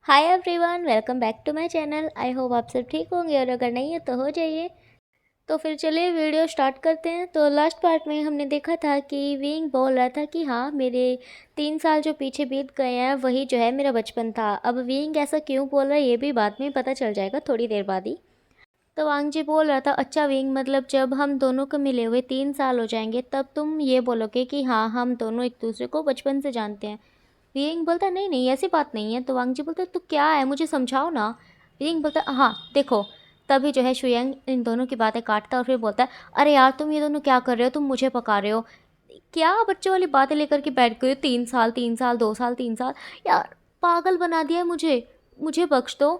Hi everyone, welcome back to my channel. I hope आप सब ठीक होंगे और अगर नहीं है तो हो जाइए। तो फिर चलिए वीडियो स्टार्ट करते हैं। तो लास्ट पार्ट में हमने देखा था कि विंग बोल रहा था कि हाँ, मेरे 3 साल जो पीछे बीत गए हैं वही जो है मेरा बचपन था। अब विंग ऐसा क्यों बोल रहा है ये भी बाद में पता चल जाएगा, थोड़ी देर बाद ही। तो वांग जी बोल रहा था, अच्छा विंग, मतलब जब हम दोनों को मिले हुए 3 साल हो जाएंगे तब तुम ये बोलोगे कि हाँ, हम दोनों एक दूसरे को बचपन से जानते हैं। वियंग बोलता, नहीं नहीं, ऐसी बात नहीं है। तो वांगजी बोलता, तो क्या है, मुझे समझाओ ना। वियंग बोलता, हाँ देखो। तभी जो है शुयंग इन दोनों की बातें काटता है और फिर बोलता है, अरे यार तुम ये दोनों क्या कर रहे हो, तुम मुझे पका रहे हो। क्या बच्चों वाली बातें लेकर के बैठ गए हो, 3 साल 3 साल 2 साल 3 साल। यार पागल बना दिया है मुझे। मुझे बख्श दो।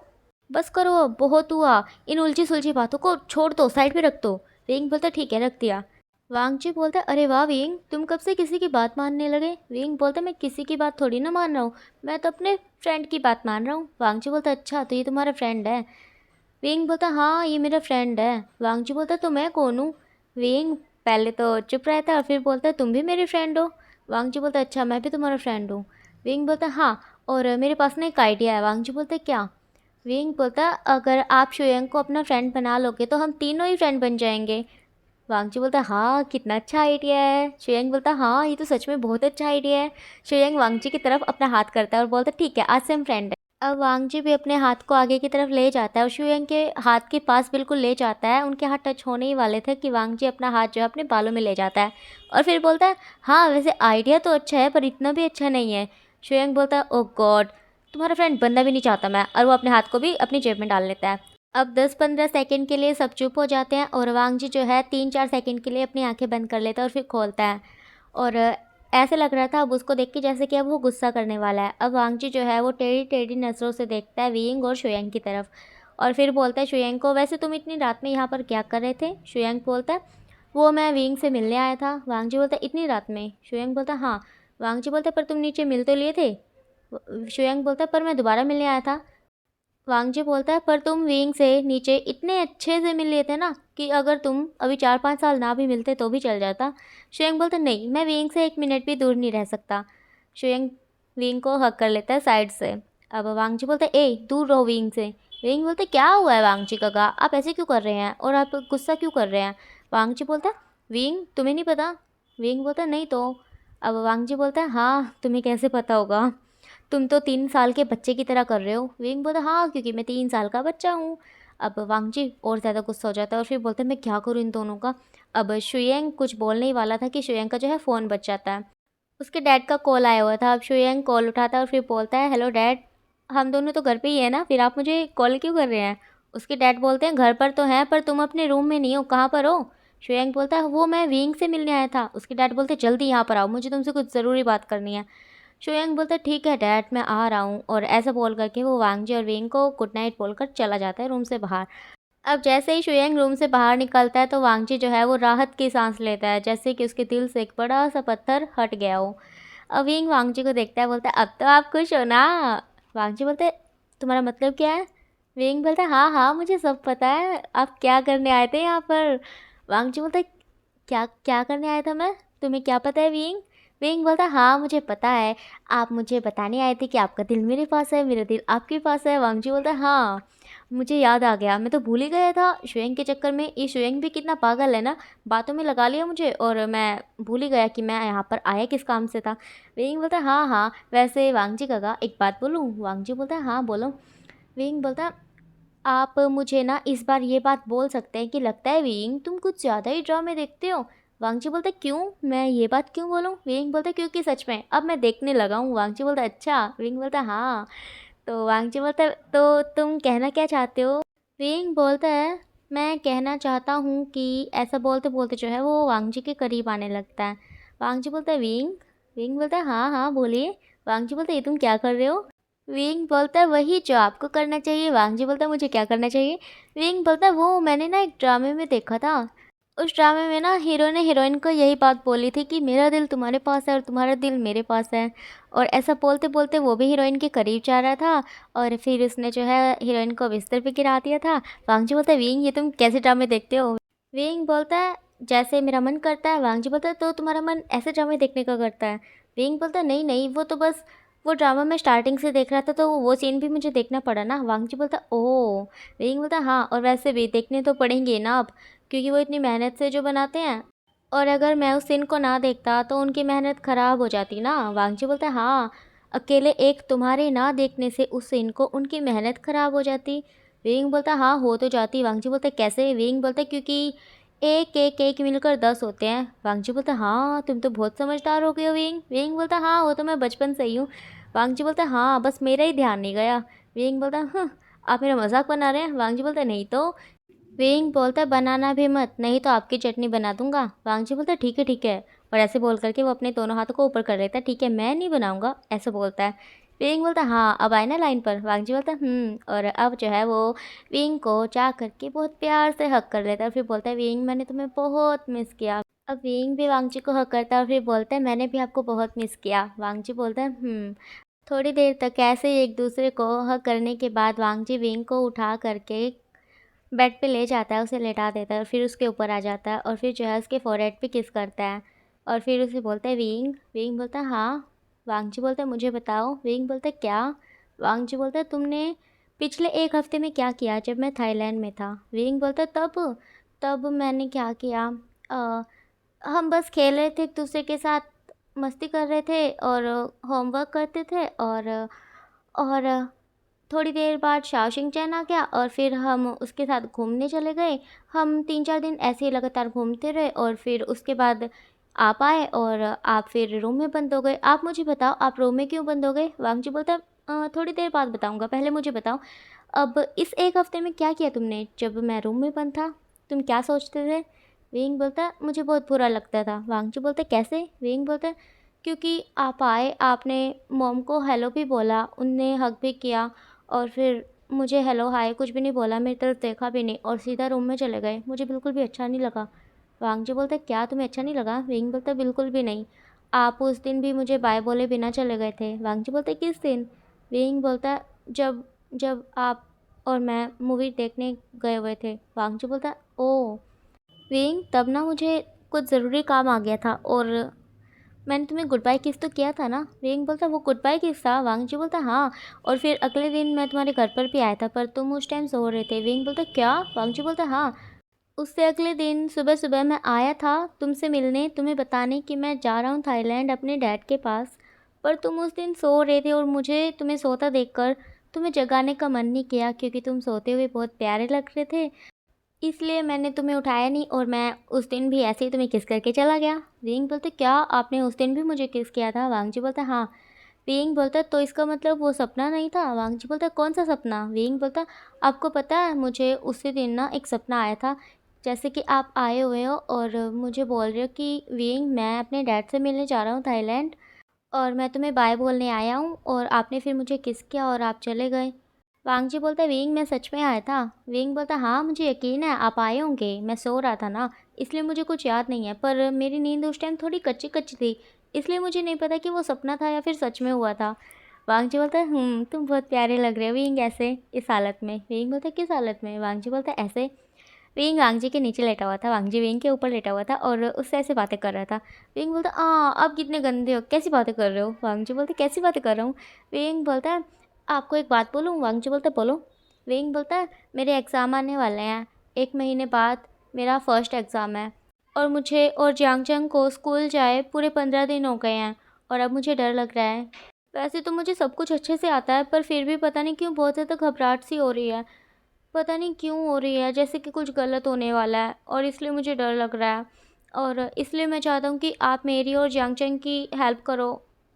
बस करो अब, बहुत हुआ। इन उलझी सुलझी बातों को छोड़ दो, साइड पे रख दो। विंग बोलता, ठीक है, रख दिया। वांगची बोलता है, अरे वाह विंग, तुम कब से किसी की बात मानने लगे। विंग बोलता है, मैं किसी की बात थोड़ी ना मान रहा हूँ, मैं तो अपने फ्रेंड की बात मान रहा हूँ। वांगची बोलता है, अच्छा तो ये तुम्हारा फ्रेंड है। विंग बोलता, हाँ ये मेरा फ्रेंड है। वांगची बोलता, तो मैं कौन हूँ। विंग पहले तो चुप रहता है और फिर बोलता है, तुम भी मेरे फ्रेंड हो। वांगची बोलता है, अच्छा मैं भी तुम्हारा फ्रेंड हूँ। विंग बोलता है, हाँ, और मेरे पास ना एक आइडिया है। वांगची बोलता है, क्या। विंग बोलता, अगर आप शुयंग को अपना फ्रेंड बना लोगे तो हम तीनों ही फ्रेंड बन जाएंगे। वांगची बोलता, हाँ कितना अच्छा आइडिया है। शुयंग बोलता, हाँ ये तो सच में बहुत अच्छा आइडिया है। शुयंग वांगची की तरफ अपना हाथ करता है और बोलता, ठीक है, आज से हम फ्रेंड है। अब वांगजी भी अपने हाथ को आगे की तरफ ले जाता है और शुयंग के हाथ के पास बिल्कुल ले जाता है। उनके हाथ टच होने ही वाले थे कि वांगजी अपना हाथ जो है अपने बालों में ले जाता है और फिर बोलता है, हाँ वैसे आइडिया तो अच्छा है पर इतना भी अच्छा नहीं है। शुयंग बोलता है, ओ गॉड, तुम्हारा फ्रेंड बनना भी नहीं चाहता मैं। और वो अपने हाथ को भी अपनी जेब में डाल लेता है। अब 10-15 सेकंड के लिए सब चुप हो जाते हैं और वांगजी जो है 3-4 सेकंड के लिए अपनी आंखें बंद कर लेता है और फिर खोलता है। और ऐसे लग रहा था अब उसको देख के जैसे कि अब वो गुस्सा करने वाला है। अब वांगजी जो है वो टेढ़ी टेढ़ी नज़रों से देखता है वियंग और शुयंग की तरफ और फिर बोलता है शुयंग को, वैसे तुम इतनी रात में यहाँ पर क्या कर रहे थे। शुयंग बोलता है, वो मैं वियंग से मिलने आया था। वांगजी बोलता है, इतनी रात में। शुयंग बोलता है, हाँ। वांगजी बोलता है, पर तुम नीचे मिल तो लिए थे। शुयंग बोलता है, पर मैं दोबारा मिलने आया था। वांगजी बोलता है, पर तुम विंग से नीचे इतने अच्छे से मिल लिए थे ना कि अगर तुम अभी 4-5 साल ना भी मिलते तो भी चल जाता। शुयंग बोलता, नहीं, मैं विंग से 1 मिनट भी दूर नहीं रह सकता। शुयंग विंग को हक कर लेता है साइड से। अब वांगजी बोलता है, ए दूर रहो विंग से। विंग बोलते, क्या हुआ है वांगजी काका, आप ऐसे क्यों कर रहे हैं और आप गुस्सा क्यों कर रहे हैं। वांगजी बोलता है, विंग तुम्हें नहीं पता। विंग बोलता है, नहीं तो। अब वांगजी बोलता है, हाँ तुम्हें कैसे पता होगा, तुम तो 3 साल के बच्चे की तरह कर रहे हो। विंग बोलता, हाँ क्योंकि मैं 3 साल का बच्चा हूँ। अब वांगजी और ज़्यादा गुस्सा हो जाता है और फिर बोलता है, मैं क्या करूँ इन दोनों का। अब शुयंग कुछ बोलने ही वाला था कि शुयंग का जो है फ़ोन बच जाता है। उसके डैड का कॉल आया हुआ था। अब शुयंग कॉल उठाता है और फिर बोलता है, हेलो डैड, हम दोनों तो घर पे ही है ना, फिर आप मुझे कॉल क्यों कर रहे हैं। उसके डैड बोलते हैं, घर पर तो हैं पर तुम अपने रूम में नहीं हो, कहाँ पर हो। शुयंग बोलता है, वो मैं विंग से मिलने आया था। उसके डैड बोलते हैं, जल्दी यहाँ पर आओ, मुझे तुमसे कुछ ज़रूरी बात करनी है। शुयंग बोलता है, ठीक है डैड, मैं आ रहा हूँ। और ऐसा बोल करके वो वांगजी और विंग को गुड नाइट बोलकर चला जाता है रूम से बाहर। अब जैसे ही शुयंग रूम से बाहर निकलता है तो वांगजी जो है वो राहत की सांस लेता है, जैसे कि उसके दिल से एक बड़ा सा पत्थर हट गया हो। अब विंग वांगजी को देखता है, बोलता है, अब तो आप खुश हो ना। वांगजी बोलते है, तुम्हारा मतलब क्या है। विंग बोलता है, हाँ हाँ मुझे सब पता है, आप क्या करने आए थे यहाँ पर। वांगजी बोलता है, क्या क्या करने आया था मैं, तुम्हें क्या पता है विंग। विंग बोलता, हाँ मुझे पता है, आप मुझे बताने आए थे कि आपका दिल मेरे पास है, मेरा दिल आपके पास है। वांगजी बोलता है, हाँ मुझे याद आ गया, मैं तो भूल ही गया था शुयंग के चक्कर में। ये शुयंग भी कितना पागल है ना, बातों में लगा लिया मुझे और मैं भूल ही गया कि मैं यहाँ पर आया किस काम से था। विंग बोलता है, हाँ हाँ, वैसे वांगजी काका एक बात बोलूँ। वांगजी बोलता है, हाँ बोलो। विंग बोलता है, आप मुझे ना इस बार ये बात बोल सकते हैं कि लगता है विंग तुम कुछ ज़्यादा ही ड्रामे देखते हो। वांगजी बोलता है, क्यों, मैं ये बात क्यों बोलूँ। विंग बोलता है, क्योंकि सच में अब मैं देखने लगा हूँ। वांगजी बोलता है, अच्छा। विंग बोलता है, हाँ। तो वांगजी बोलता है, तो तुम कहना क्या चाहते हो। विंग बोलता है, मैं कहना चाहता हूँ कि ऐसा बोलते बोलते जो है वो वांगजी के करीब आने लगता है। वांगजी बोलता है, विंग। विंग बोलता है, हाँ हाँ बोलिए। वांगजी बोलता है, ये तुम क्या कर रहे हो। विंग बोलता है, वही जो आपको करना चाहिए। वांगजी बोलता है, मुझे क्या करना चाहिए। विंग बोलता है, वो मैंने ना एक ड्रामे में देखा था, उस ड्रामे में ना हीरो ने हीरोइन को यही बात बोली थी कि मेरा दिल तुम्हारे पास है और तुम्हारा दिल मेरे पास है। और ऐसा बोलते बोलते वो भी हीरोइन के करीब जा रहा था और फिर उसने जो है हीरोइन को बिस्तर पे गिरा दिया था। वांगजी बोलता है, विंग ये तुम कैसे ड्रामे देखते हो। विंग बोलता है, जैसे मेरा मन करता है। वांगजी बोलता है, तो तुम्हारा मन ऐसे ड्रामे देखने का करता है। विंग बोलता है, नहीं नहीं, वो तो बस वो ड्रामा मैं स्टार्टिंग से देख रहा था तो वो सीन भी मुझे देखना पड़ा ना। वांग जी बोलता ओह। विंग बोलता हाँ, और वैसे भी देखने तो पड़ेंगे ना अब, क्योंकि वो इतनी मेहनत से जो बनाते हैं, और अगर मैं उस सीन को ना देखता तो उनकी मेहनत ख़राब हो जाती ना। वांग जी बोलता हाँ, अकेले एक तुम्हारे ना देखने से उस सीन को उनकी मेहनत ख़राब हो जाती। विंग बोलता हाँ, हो तो जाती। वांग जी बोलता कैसे? विंग बोलता क्योंकि एक एक एक मिलकर 10 होते हैं। वांग जी बोलता हाँ, तुम तो बहुत समझदार हो गए हो विंग। विंग बोलता हाँ, वो तो मैं बचपन से ही हूँ। वांग जी बोलता हाँ, बस मेरा ही ध्यान नहीं गया। विंग बोलता हाँ, आप मेरा मजाक बना रहे हैं? वांग जी बोलता नहीं तो। विंग बोलता बनाना भी मत, नहीं तो आपकी चटनी बना दूंगा। वांग जी बोलता ठीक है। और ऐसे बोल करके वो अपने दोनों हाथों को ऊपर कर लेता है। ठीक है, मैं नहीं बनाऊंगा, ऐसे बोलता है। विंग बोलता हाँ, अब आए ना लाइन पर। वांग जी बोलता और अब जो है वो विंग को जा करके बहुत प्यार से हक कर लेता है, और फिर बोलता है विंग मैंने तुम्हें बहुत मिस किया। अब विंग भी वांग जी को हक करता है और फिर बोलता है मैंने भी आपको बहुत मिस किया। वांग जी बोलता है। थोड़ी देर तक ऐसे ही एक दूसरे को हक करने के बाद वांग जी विंग को उठा करके बेड पे ले जाता है, उसे लेटा देता है और फिर उसके ऊपर आ जाता है और फिर जो है उसके फोrehead पे किस करता है और फिर उसे बोलता है विंग। विंग बोलता है हाँ। वांग जी बोलता है मुझे बताओ। विंग बोलता है क्या? वांग जी बोलता है तुमने पिछले एक हफ्ते में क्या किया जब मैं थाईलैंड में था? विंग बोलता है तब तब मैंने क्या किया? अ, हम बस खेल रहे थे एक दूसरे के साथ, मस्ती कर रहे थे और होमवर्क करते थे, और थोड़ी देर बाद शाओशिंग चैन आ गया और फिर हम उसके साथ घूमने चले गए। हम 3-4 दिन ऐसे ही लगातार घूमते रहे और फिर उसके बाद आप आए और आप फिर रूम में बंद हो गए। आप मुझे बताओ आप रूम में क्यों बंद हो गए? वांग जी बोलता है थोड़ी देर बाद बताऊँगा, पहले मुझे बताओ अब इस एक हफ्ते में क्या किया तुमने जब मैं रूम में बंद था? तुम क्या सोचते थे? विंग बोलता है मुझे बहुत बुरा लगता था। वांग जी बोलते कैसे? विंग बोलता है क्योंकि आप आए, आपने मॉम को हेलो भी बोला, उनने हग भी किया और फिर मुझे हेलो हाय कुछ भी नहीं बोला, मेरी तरफ देखा भी नहीं और सीधा रूम में चले गए। मुझे बिल्कुल भी अच्छा नहीं लगा। वांग जी बोलता है क्या तुम्हें अच्छा नहीं लगा? विंग बोलता है बिल्कुल भी नहीं। आप उस दिन भी मुझे बाय बोले बिना चले गए थे। वांग जी बोलते किस दिन? विंग बोलता है जब जब आप और मैं मूवी देखने गए हुए थे। वांग जी बोलता है ओह। विंग तब ना मुझे कुछ ज़रूरी काम आ गया था और मैंने तुम्हें गुड बाय किस तो किया था ना? विंग बोलता वो गुड बाय किस था? वांग जी बोलता हाँ, और फिर अगले दिन मैं तुम्हारे घर पर भी आया था पर तुम उस टाइम सो रहे थे। विंग बोलता क्या? वांग जी बोलता हाँ, उससे अगले दिन सुबह सुबह मैं आया था तुमसे मिलने, तुम्हें बताने कि मैं जा रहा हूँ थाईलैंड अपने डैड के पास, पर तुम उस दिन सो रहे थे और मुझे तुम्हें सोता देखकर तुम्हें जगाने का मन नहीं किया क्योंकि तुम सोते हुए बहुत प्यारे लग रहे थे, इसलिए मैंने तुम्हें उठाया नहीं और मैं उस दिन भी ऐसे ही तुम्हें किस करके चला गया। विंग बोलते क्या आपने उस दिन भी मुझे किस किया था? वांग जी बोलता हाँ। विंग बोलता तो इसका मतलब वो सपना नहीं था? वांग जी बोलता कौन सा सपना? विंग बोलता आपको पता है मुझे उसी दिन ना एक सपना आया था, जैसे कि आप आए हुए हो और मुझे बोल रहे हो कि विंग मैं अपने डैड से मिलने जा रहा हूँ थाईलैंड और मैं तुम्हें बाय बोलने आया हूँ और आपने फिर मुझे किस किया और आप चले गए। वांग जी बोलता विंग मैं सच में आया था? विंग बोलता हाँ मुझे यकीन है आप आए होंगे, मैं सो रहा था ना इसलिए मुझे कुछ याद नहीं है, पर मेरी नींद उस टाइम थोड़ी कच्ची कच्ची थी इसलिए मुझे नहीं पता कि वो सपना था या फिर सच में हुआ था। वांग जी बोलता है तुम बहुत प्यारे लग रहे हो विंग ऐसे इस हालत में। विंग बोलता किस हालत में? वांग जी बोलता ऐसे। विंग वांग जी के नीचे लेटा हुआ था, वांग जी विंग के ऊपर लेटा हुआ था और उससे ऐसे बातें कर रहा था। विंग बोलता आप कितने गंदे हो, कैसी बातें कर रहे हो? वांग जी बोलते कैसी बातें कर रहा हूँ? विंग बोलता है आपको एक बात बोलूँ? वांग जी बोलता बोलो। विंग बोलता है मेरे एग्ज़ाम आने वाले हैं, 1 महीने बाद मेरा फर्स्ट एग्ज़ाम है और मुझे और जियांगचंग को स्कूल जाए पूरे 15 दिन हो गए हैं और अब मुझे डर लग रहा है। वैसे तो मुझे सब कुछ अच्छे से आता है पर फिर भी पता नहीं क्यों बहुत ज़्यादा घबराहट सी हो रही है, पता नहीं क्यों हो रही है, जैसे कि कुछ गलत होने वाला है और इसलिए मुझे डर लग रहा है और इसलिए मैं चाहता हूँ कि आप मेरी और जियांगचंग की हेल्प करो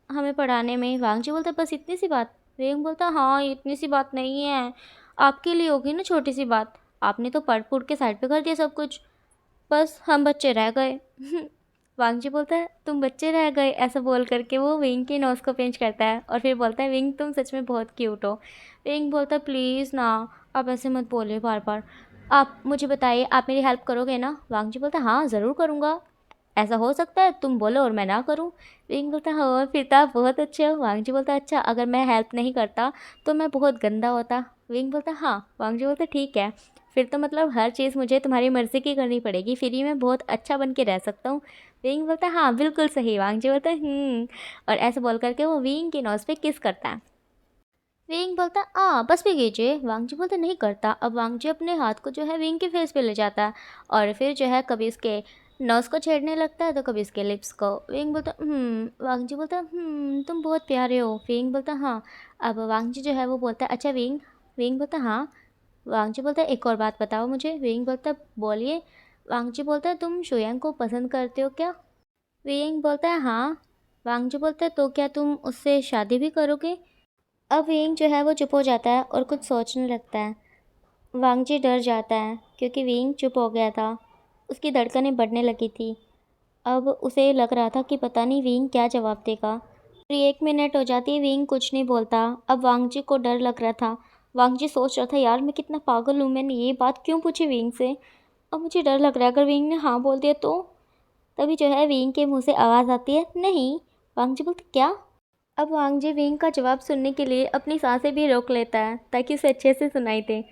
हमें पढ़ाने में। वांग जी बोलता बस इतनी सी बात? वेंग बोलता हाँ इतनी सी बात नहीं है, आपके लिए होगी ना छोटी सी बात, आपने तो पढ़ पुढ़ के साइड पे कर दिया सब कुछ, बस हम बच्चे रह गए। वांग जी बोलता है तुम बच्चे रह गए? ऐसा बोल करके वो विंग की नोज़ को पिंच करता है और फिर बोलता है विंग तुम सच में बहुत क्यूट हो। विंग बोलता है प्लीज़ ना, आप ऐसे मत बोलिए बार बार, आप मुझे बताइए आप मेरी हेल्प करोगे ना? वांग जी बोलता है हाँ ज़रूर करूँगा, ऐसा हो सकता है तुम बोलो और मैं ना करूँ? विंग बोलता है हाँ फिर तो आप बहुत अच्छे हो। वांग जी बोलता है अच्छा अगर मैं हेल्प नहीं करता तो मैं बहुत गंदा होता? विंग बोलता है हाँ। वांग जी बोलता है ठीक है, फिर तो मतलब हर चीज़ मुझे तुम्हारी मर्ज़ी की करनी पड़ेगी, फिर ही मैं बहुत अच्छा बन के रह सकता हूँ। विंग बोलता है हाँ बिल्कुल सही। वांगजी बोलता है और ऐसे बोल करके वो विंग की नोज़ पे किस करता है। विंग बोलता बस भी कीजिए। वांगजी बोलता नहीं करता। अब वांगजी अपने हाथ को जो है विंग के फेस पे ले जाता है और फिर जो है कभी उसके नोज़ को छेड़ने लगता है तो कभी उसके लिप्स को। विंग बोलता वांगजी बोलता तुम बहुत प्यारे हो। विंग बोलता हाँ। अब वांगजी जो है वो बोलता है अच्छा विंग। विंग बोलता हाँ। वांगजी बोलता है एक और बात बताओ मुझे। विंग बोलता है बोलिए। वांगजी बोलता है तुम शुयांग को पसंद करते हो क्या। विंग बोलता है हाँ। वांगजी बोलता है तो क्या तुम उससे शादी भी करोगे। अब विंग जो है वो चुप हो जाता है और कुछ सोचने लगता है। वांगजी डर जाता है क्योंकि विंग चुप हो गया था। उसकी धड़कनें बढ़ने लगी थी। अब उसे लग रहा था कि पता नहीं विंग क्या जवाब देगा। पूरी 1 मिनट हो जाती है विंग कुछ नहीं बोलता। अब वांगजी को डर लग रहा था। वांगजी सोच रहा था यार मैं कितना पागल हूँ, मैंने ये बात क्यों पूछी विंग से। अब मुझे डर लग रहा है अगर विंग ने हाँ बोल दिया तो। तभी जो है विंग के मुंह से आवाज़ आती है नहीं। वांगजी बोलते क्या। अब वांगजी विंग का जवाब सुनने के लिए अपनी सांसें भी रोक लेता है ताकि उसे अच्छे से सुनाई दे।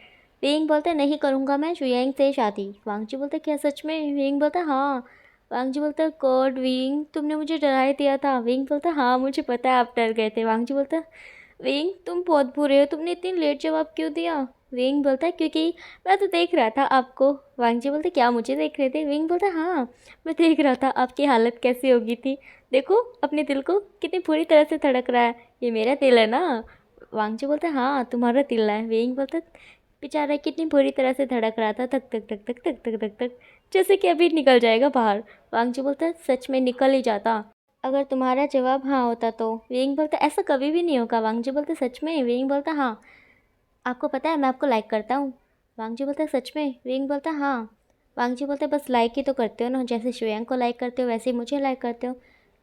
विंग बोलता है नहीं करूँगा मैं शुयांग से शादी। वांगजी बोलता है क्या सच में। विंग बोलता है हाँ। वांगजी बोलता है गॉड विंग तुमने मुझे डरा ही दिया था। विंग बोलता है हाँ मुझे पता है आप डर गए थे। वांगजी बोलता है विंग तुम बहुत बुरे हो, तुमने इतनी लेट जवाब क्यों दिया। विंग बोलता है क्योंकि मैं तो देख रहा था आपको। वांगजी बोलते क्या मुझे देख रहे थे। विंग बोलता हाँ मैं देख रहा था आपकी हालत कैसी होगी थी। देखो अपने दिल को कितनी पूरी तरह से धड़क रहा है, ये मेरा दिल है ना। वांगजी बोलता है हाँ तुम्हारा दिल है। विंग बोलता है बेचारा कितनी बुरी तरह से धड़क रहा था धक धक धक धक धक धक धक धक जैसे कि अभी निकल जाएगा बाहर। वांगजी बोलता है सच में निकल ही जाता अगर तुम्हारा जवाब हाँ होता तो। विंग बोलता ऐसा कभी भी नहीं होगा। वांगजी बोलते सच में। विंग बोलता हाँ आपको पता है मैं आपको लाइक करता हूँ। वांगजी बोलता सच में। विंग बोलता हाँ। वांगजी बोलते बस लाइक ही तो करते हो ना, जैसे शुयांग को लाइक करते हो वैसे ही मुझे लाइक करते हो।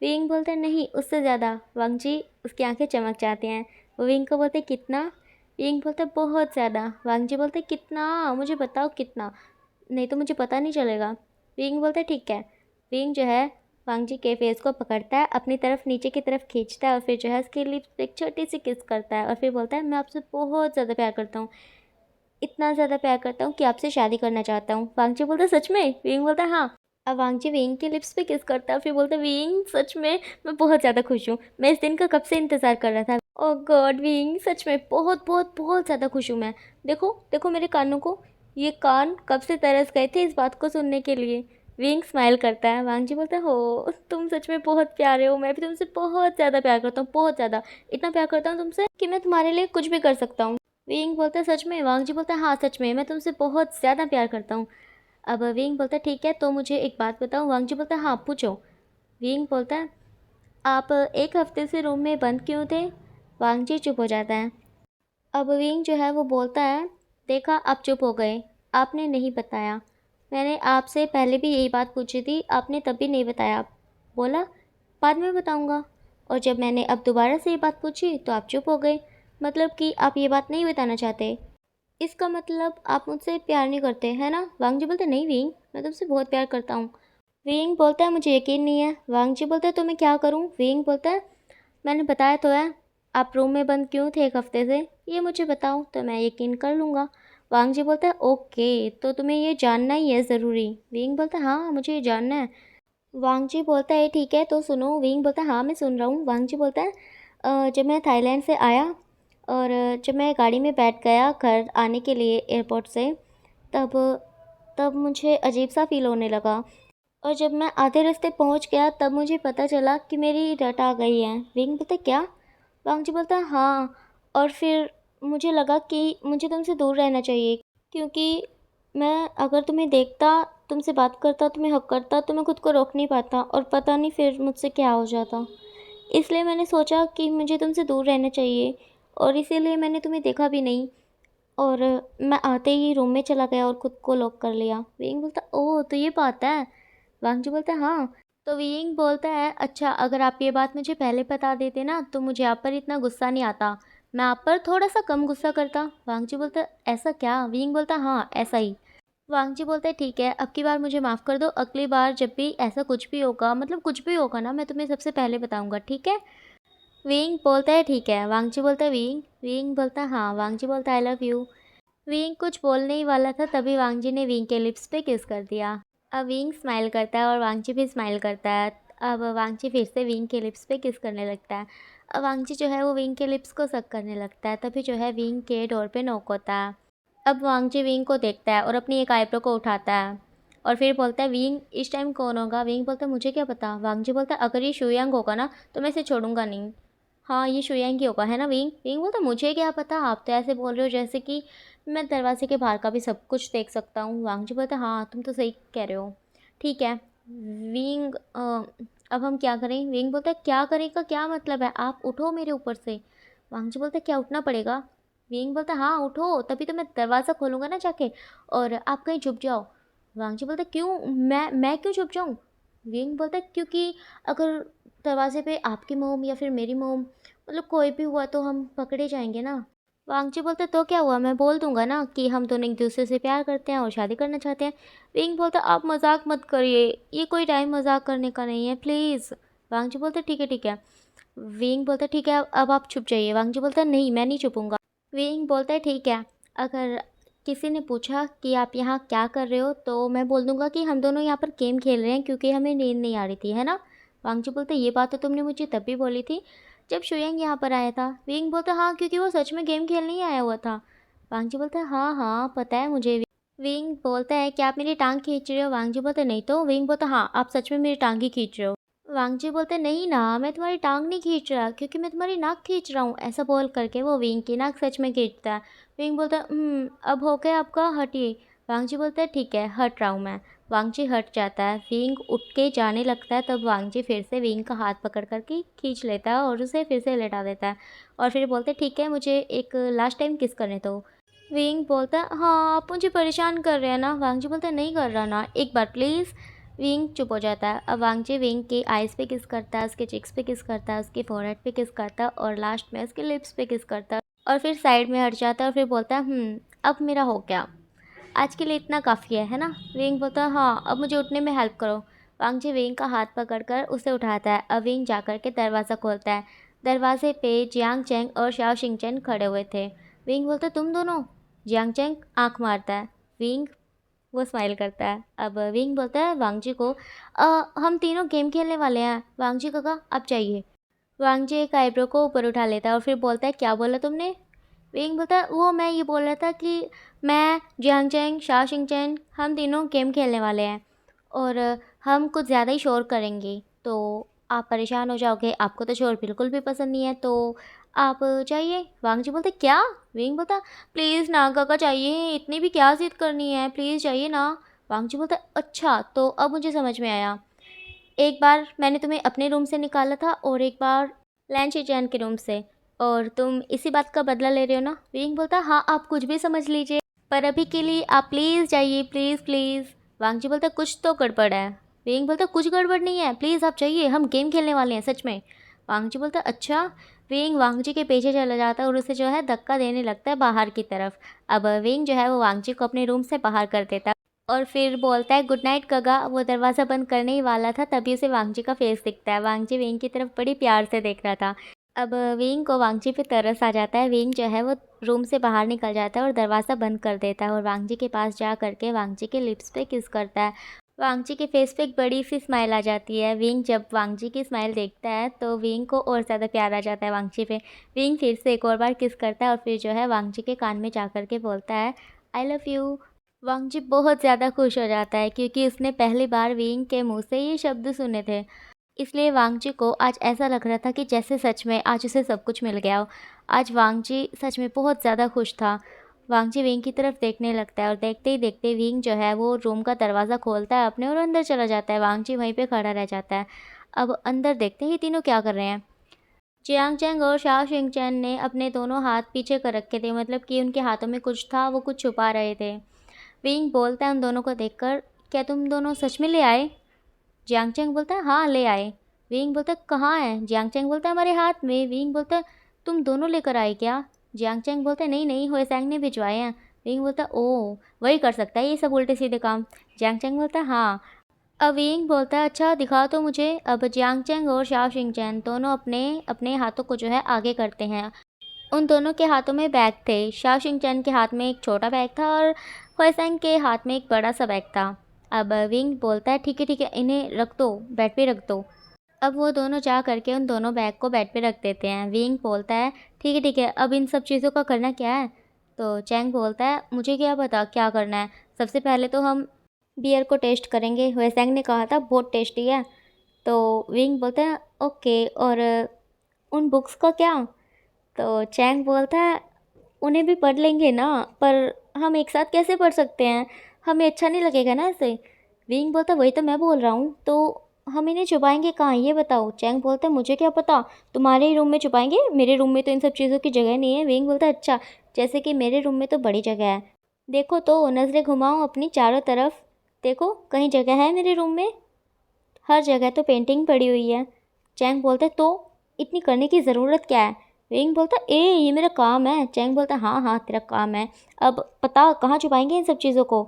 विंग बोलते नहीं उससे ज़्यादा। वांगजी उसकी आंखें चमक जाती हैं। वो विंग को बोलते कितना। विंग बोलते बहुत ज़्यादा। वांगजी बोलते कितना मुझे बताओ कितना, नहीं तो मुझे पता नहीं चलेगा। विंग बोलते ठीक है। विंग जो है वांगजी के फेस को पकड़ता है अपनी तरफ नीचे की तरफ खींचता है और फिर जो है उसके लिप्स पे एक छोटी सी किस करता है और फिर बोलता है मैं आपसे बहुत ज़्यादा प्यार करता हूँ, इतना ज़्यादा प्यार करता हूँ कि आपसे शादी करना चाहता हूँ। वांगजी बोलता है सच में। विंग बोलता है हाँ। अब वांगजी विंग के लिप्स पे किस करता है फिर बोलता है विंग सच में मैं बहुत ज़्यादा खुश हूँ, मैं इस दिन का कब से इंतज़ार कर रहा था। ओह गॉड विंग सच में बहुत बहुत बहुत ज़्यादा खुश हूँ मैं। देखो देखो मेरे कानों को, ये कान कब से तरस गए थे इस बात को सुनने के लिए। विंग स्माइल करता है। वांगजी बोलता है हो तुम सच में बहुत प्यारे हो, मैं भी तुमसे बहुत ज़्यादा प्यार करता हूँ, बहुत ज़्यादा, इतना प्यार करता हूँ तुमसे कि मैं तुम्हारे लिए कुछ भी कर सकता हूँ। विंग बोलता है सच में। वांगजी बोलता है हाँ सच में मैं तुमसे बहुत ज़्यादा प्यार करता हूँ। अब विंग बोलता है ठीक है तो मुझे एक बात बताओ। वांगजी बोलता है हाँ पूछो। विंग बोलता है आप 1 हफ्ते से रूम में बंद क्यों थे। वांगजी चुप हो जाता है। अब विंग जो है वो बोलता है देखा आप चुप हो गए, आपने नहीं बताया, मैंने आपसे पहले भी यही बात पूछी थी, आपने तब भी नहीं बताया, बोला बाद में बताऊंगा, और जब मैंने अब दोबारा से ये बात पूछी तो आप चुप हो गए, मतलब कि आप ये बात नहीं बताना चाहते। इसका मतलब आप मुझसे प्यार नहीं करते है ना। वांगजी बोलते नहीं विंग मैं तुमसे बहुत प्यार करता हूँ। विंग बोलता है मुझे यकीन नहीं है। वांगजी बोलता है तो मैं क्या करूँ। विंग बोलता है मैंने बताया तो है, आप रूम में बंद क्यों थे 1 हफ्ते से, ये मुझे बताओ तो मैं यकीन कर लूँगा। वांगजी बोलता है ओके तो तुम्हें ये जानना ही है ज़रूरी। विंग बोलता है हाँ मुझे ये जानना है। वांगजी बोलता है ठीक है तो सुनो। विंग बोलता है हाँ मैं सुन रहा हूँ। वांगजी बोलता है जब मैं थाईलैंड से आया और जब मैं गाड़ी में बैठ गया घर आने के लिए एयरपोर्ट से, तब तब मुझे अजीब सा फील होने लगा, और जब मैं आधे रास्ते पहुंच गया तब मुझे पता चला कि मेरी रट आ गई है। विंग बोलता क्या। वांगजी बोलता है हाँ, और फिर मुझे लगा कि मुझे तुमसे दूर रहना चाहिए क्योंकि मैं अगर तुम्हें देखता, तुमसे बात करता, तुम्हें हक करता तो मैं खुद को रोक नहीं पाता और पता नहीं फिर मुझसे क्या हो जाता। इसलिए मैंने सोचा कि मुझे तुमसे दूर रहना चाहिए और इसीलिए मैंने तुम्हें देखा भी नहीं, और मैं आते ही रूम में चला गया और खुद को लॉक कर लिया। विंग बोलता ओह तो ये बात है। वांगजी बोलता है हाँ। तो विंग बोलता है अच्छा अगर आप ये बात मुझे पहले बता देते ना तो मुझे आप पर इतना गुस्सा नहीं आता, मैं आप पर थोड़ा सा कम गुस्सा करता। वांगजी बोलता है ऐसा क्या। विंग बोलता हाँ ऐसा ही। वांगजी बोलता है ठीक है अब की बार मुझे माफ़ कर दो, अगली बार जब भी ऐसा कुछ भी होगा, मतलब कुछ भी होगा ना, मैं तुम्हें सबसे पहले बताऊंगा ठीक है। विंग बोलता है ठीक है। वांगजी बोलता है विंग। विंग बोलता है हाँ। वांगजी बोलता है आई लव यू। विंग कुछ बोलने ही वाला था तभी वांगजी ने विंग के लिप्स पे किस कर दिया। अब विंग स्माइल करता है और वांगजी भी स्माइल करता है। अब वांगजी फिर से विंग के लिप्स पे किस करने लगता है। अब वांगजी जो है वो विंग के लिप्स को सक करने लगता है। तभी जो है विंग के डोर पे नॉक होता है। अब वांगजी विंग को देखता है और अपनी एक आईब्रो को उठाता है और फिर बोलता है विंग इस टाइम कौन होगा। विंग बोलता है मुझे क्या पता। वांगजी बोलता है अगर ये शुयांग होगा ना तो मैं इसे छोड़ूंगा नहीं। हाँ ये शुयांग ही होगा है ना विंग। विंग बोलता है मुझे क्या पता, आप तो ऐसे बोल रहे हो जैसे कि मैं दरवाजे के बाहर का भी सब कुछ देख सकता हूँ। वांगजी बोलता है हाँ तुम तो सही कह रहे हो। ठीक है विंग अब हम क्या करें। विंग बोलता है क्या करें का क्या मतलब है, आप उठो मेरे ऊपर से। वांगजी बोलता है क्या उठना पड़ेगा। विंग बोलता है हाँ उठो तभी तो मैं दरवाज़ा खोलूँगा ना जाके, और आप कहीं छुप जाओ। वांगजी बोलता है क्यों, मैं क्यों छुप जाऊँ। विंग बोलता है क्योंकि अगर दरवाजे पे आपकी मोम या फिर मेरी मोम मतलब कोई भी हुआ तो हम पकड़े जाएंगे ना। वांगची बोलता तो क्या हुआ, मैं बोल दूंगा ना कि हम दोनों एक दूसरे से प्यार करते हैं और शादी करना चाहते हैं। विंग बोलता आप मजाक मत करिए, ये कोई टाइम मजाक करने का नहीं है प्लीज़। वांगची बोलता ठीक है ठीक है। विंग बोलता ठीक है अब आप छुप जाइए। वांगची बोलता नहीं मैं नहीं छुपूंगा। विंग बोलता है ठीक है, अगर किसी ने पूछा कि आप यहाँ क्या कर रहे हो तो मैं बोल दूंगा कि हम दोनों यहाँ पर गेम खेल रहे हैं क्योंकि हमें नींद नहीं आ रही थी है ना। वांगची बोलता ये बात तो तुमने मुझे तब भी बोली थी जब शुयंग यहाँ पर आया था। विंग बोलता हाँ क्योंकि वो सच में गेम खेलने ही आया हुआ था। वांगजी बोलता है हाँ हाँ पता है मुझे। विंग बोलता है कि आप मेरी टांग खींच रहे हो। वांगजी बोलता नहीं तो। विंग बोलता हाँ आप सच में मेरी टांग ही खींच रहे हो। वांगजी बोलते नहीं ना मैं तुम्हारी टांग नहीं खींच रहा क्योंकि मैं तुम्हारी नाक खींच रहा हूँ। ऐसा बोल करके वो विंग की नाक सच में खींचता है। विंग बोलता अब हो गया आपका, हटिए। वांगजी बोलता है ठीक है हट रहा हूँ मैं। वांगजी हट जाता है। विंग उठ के जाने लगता है तब वांगजी फिर से विंग का हाथ पकड़ करके खींच लेता है और उसे फिर से लेटा देता है और फिर बोलते ठीक है मुझे एक लास्ट टाइम किस करने दो। विंग बोलता है हाँ आप मुझे परेशान कर रहे हैं ना। वांगजी बोलता है नहीं कर रहा ना, एक बार प्लीज़। विंग चुप हो जाता है। अब वांगजी विंग के आइज़ पे किस करता है, उसके चिक्स पे किस करता है, उसके फोरहेड पे किस करता है और लास्ट में उसके लिप्स पे किस करता है और फिर साइड में हट जाता है और फिर बोलता है अब मेरा हो गया, आज के लिए इतना काफ़ी है ना। विंग बोलता है हाँ अब मुझे उठने में हेल्प करो। वांगजी विंग का हाथ पकड़कर उसे उठाता है। अब विंग जाकर के दरवाज़ा खोलता है। दरवाजे पे जियांग चैंग और शाओ शिंगचैन खड़े हुए थे। विंग बोलता तुम दोनों। जियांग चैंग आँख मारता है। विंग वो स्माइल करता है। अब विंग बोलता है वांगजी को हम तीनों गेम खेलने वाले हैं। वांगजी काका आप चाहिए। वांगजी एक आईब्रो को ऊपर उठा लेता है और फिर बोलता है क्या बोला तुमने। विंग बोलता है वो मैं ये बोल रहा था कि मैं जियांग चैंग शाओ शिंगचैन हम तीनों गेम खेलने वाले हैं और हम कुछ ज़्यादा ही शोर करेंगे तो आप परेशान हो जाओगे, आपको तो शोर बिल्कुल भी पसंद नहीं है तो आप चाहिए। वांगजी बोलते क्या। विंग बोलता प्लीज़ ना काका चाहिए, इतनी भी क्या जिद करनी है, प्लीज़ चाहिए ना। वांगजी बोलता अच्छा तो अब मुझे समझ में आया, एक बार मैंने तुम्हें अपने रूम से निकाला था और एक बार लैन शिचैन के रूम से, और तुम इसी बात का बदला ले रहे हो ना। विंग बोलता हाँ आप कुछ भी समझ लीजिए पर अभी के लिए आप प्लीज़ जाइए प्लीज़ प्लीज़। वांगजी बोलता कुछ तो गड़बड़ है। विंग बोलता कुछ गड़बड़ नहीं है, प्लीज़ आप जाइए हम गेम खेलने वाले हैं सच में। वांगजी बोलता अच्छा। विंग वांगजी के पीछे चला जाता है और उसे जो है धक्का देने लगता है बाहर की तरफ। अब विंग जो है वो वांगजी को अपने रूम से बाहर कर देता है और फिर बोलता है गुड नाइट गगा। वो दरवाज़ा बंद करने ही वाला था तभी उसे वांगजी का फेस दिखता है। वांगजी विंग की तरफ बड़ी प्यार से देख रहा था। अब विंग को वांगजी पे तरस आ जाता है। विंग जो है वो रूम से बाहर निकल जाता है और दरवाज़ा बंद कर देता है और वांगजी के पास जा करके वांगजी के लिप्स पे किस करता है। वांगजी के फेस पे एक बड़ी सी स्माइल आ जाती है। विंग जब वांगजी की स्माइल देखता है तो विंग को और ज़्यादा प्यार आ जाता है वांगजी पे। विंग फिर से एक और बार किस करता है और फिर जो है वांगजी के कान में जा कर के बोलता है आई लव यू। वांगजी बहुत ज़्यादा खुश हो जाता है क्योंकि उसने पहली बार विंग के मुंह से ये शब्द सुने थे। इसलिए वांगजी को आज ऐसा लग रहा था कि जैसे सच में आज उसे सब कुछ मिल गया हो। आज वांगजी सच में बहुत ज़्यादा खुश था। वांगजी विंग की तरफ देखने लगता है और देखते ही देखते विंग जो है वो रूम का दरवाज़ा खोलता है अपने और अंदर चला जाता है। वांगजी वहीं पे खड़ा रह जाता है। अब अंदर देखते ही तीनों क्या कर रहे हैं। जियांग चैंग और शाओ शिंगचैन ने अपने दोनों हाथ पीछे कर रखे थे, मतलब कि उनके हाथों में कुछ था, वो कुछ छुपा रहे थे। विंग बोलता है उन दोनों को देखकर क्या तुम दोनों सच में ले आए। जियांग चैंग बोलता है हाँ ले आए। विंग बोलता है कहाँ है। जियांग चैंग बोलता है हमारे हाथ में। विंग बोलता है तुम दोनों लेकर आए क्या। जियांग चैंग बोलता है नहीं नहीं होएसैंग ने भिजवाए हैं। विंग बोलता है ओह वही कर सकता है ये सब उल्टे सीधे काम। जियांग चैंग बोलता है हाँ। अब विंग बोलता है अच्छा दिखा तो मुझे। अब जियांग चैंग और शाओ शिंगचैन दोनों अपने अपने हाथों को जो है आगे करते हैं उन दोनों के हाथों में बैग थे। शाओ शिंगचैन के हाथ में एक छोटा बैग था और हुएसैंग के हाथ में एक बड़ा सा बैग था। अब विंग बोलता है ठीक है इन्हें रख दो, बेड पे रख दो। अब वो दोनों जा करके उन दोनों बैग को बेड पे रख देते हैं। विंग बोलता है ठीक है अब इन सब चीज़ों का करना क्या है। तो चैंग बोलता है मुझे क्या पता क्या करना है, सबसे पहले तो हम बियर को टेस्ट करेंगे, हुएसैंग ने कहा था बहुत टेस्टी है। तो विंग बोलता है ओके, और उन बुक्स का क्या। तो चैंग बोलता है उन्हें भी पढ़ लेंगे ना, पर हम एक साथ कैसे पढ़ सकते हैं, हमें अच्छा नहीं लगेगा ना ऐसे। विंग बोलता वही तो मैं बोल रहा हूँ, तो हम इन्हें छुपाएंगे कहाँ ये बताओ। चैंग बोलता है मुझे क्या पता, तुम्हारे ही रूम में छुपाएंगे, मेरे रूम में तो इन सब चीज़ों की जगह नहीं है। विंग बोलता है अच्छा, जैसे कि मेरे रूम में तो बड़ी जगह है, देखो तो नज़रें घुमाओ अपनी चारों तरफ, देखो कहीं जगह है मेरे रूम में, हर जगह तो पेंटिंग पड़ी हुई है। चैंग बोलते तो इतनी करने की ज़रूरत क्या है। विंग बोलता ए ये मेरा काम है। चैंग बोलता हाँ हाँ तेरा काम है, अब पता कहाँ छुपाएंगे इन सब चीज़ों को।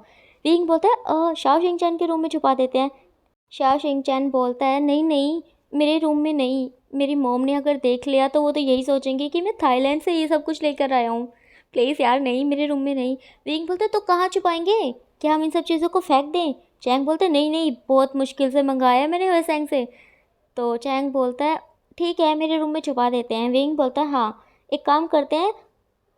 विंग बोलता है शाओ शिंगचैन के रूम में छुपा देते हैं। शाओ शिंगचैन बोलता है नहीं नहीं, मेरे रूम में नहीं, मेरी मॉम ने अगर देख लिया तो वो तो यही सोचेंगे कि मैं थाईलैंड से ये सब कुछ लेकर आया हूँ, प्लीज़ यार नहीं मेरे रूम में नहीं। विंग बोलता है तो कहाँ छुपाएंगे, क्या हम इन सब चीज़ों को फेंक दें। चैंग बोलते नहीं नहीं बहुत मुश्किल से मंगाया मैंने वेसैंग से। तो चैंग बोलता है ठीक है मेरे रूम में छुपा देते हैं। विंग बोलता है हाँ एक काम करते हैं,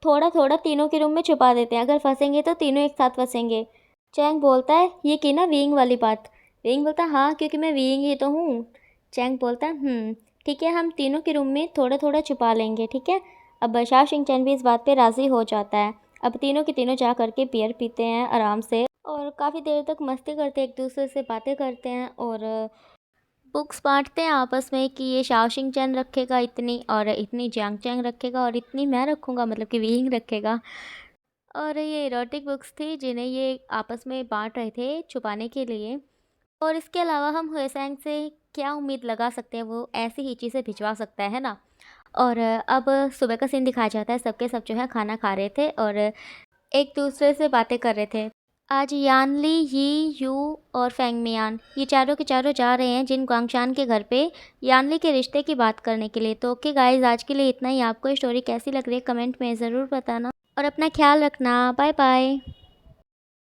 थोड़ा थोड़ा तीनों के रूम में छुपा देते हैं, अगर फंसेंगे तो तीनों एक साथ फंसेंगे। चैंग बोलता है ये की ना विंग वाली बात। विंग बोलता है हाँ क्योंकि मैं विंग ही तो हूँ। चैंग बोलता है ठीक है हम तीनों के रूम में थोड़ा थोड़ा छुपा लेंगे ठीक है। अब शाओ शिंगचैन भी इस बात पे राज़ी हो जाता है। अब तीनों के तीनों जा करके बियर पीते हैं आराम से और काफ़ी देर तक मस्ती करते हैं, एक दूसरे से बातें करते हैं और बुक्स बांटते हैं आपस में कि ये शाओ शिंगचैन रखेगा इतनी, और इतनी जियांग चैंग रखेगा, और इतनी मैं रखूँगा, मतलब कि विंग रखेगा। और ये इरोटिक बुक्स थी जिन्हें ये आपस में बांट रहे थे छुपाने के लिए। और इसके अलावा हम हुएसैंग से क्या उम्मीद लगा सकते हैं, वो ऐसी ही चीज़ें भिजवा सकता है ना। और अब सुबह का सीन दिखाया जाता है, सबके सब जो है खाना खा रहे थे और एक दूसरे से बातें कर रहे थे। आज यानली, यी, यू और फेंगमियान ये चारों के चारों जा रहे हैं जिन गुआंगशान के घर पे यानली के रिश्ते की बात करने के लिए। तो ओके गाइस, आज के लिए इतना ही। आपको ये स्टोरी कैसी लग रही है कमेंट में ज़रूर बताना और अपना ख्याल रखना। Bye bye.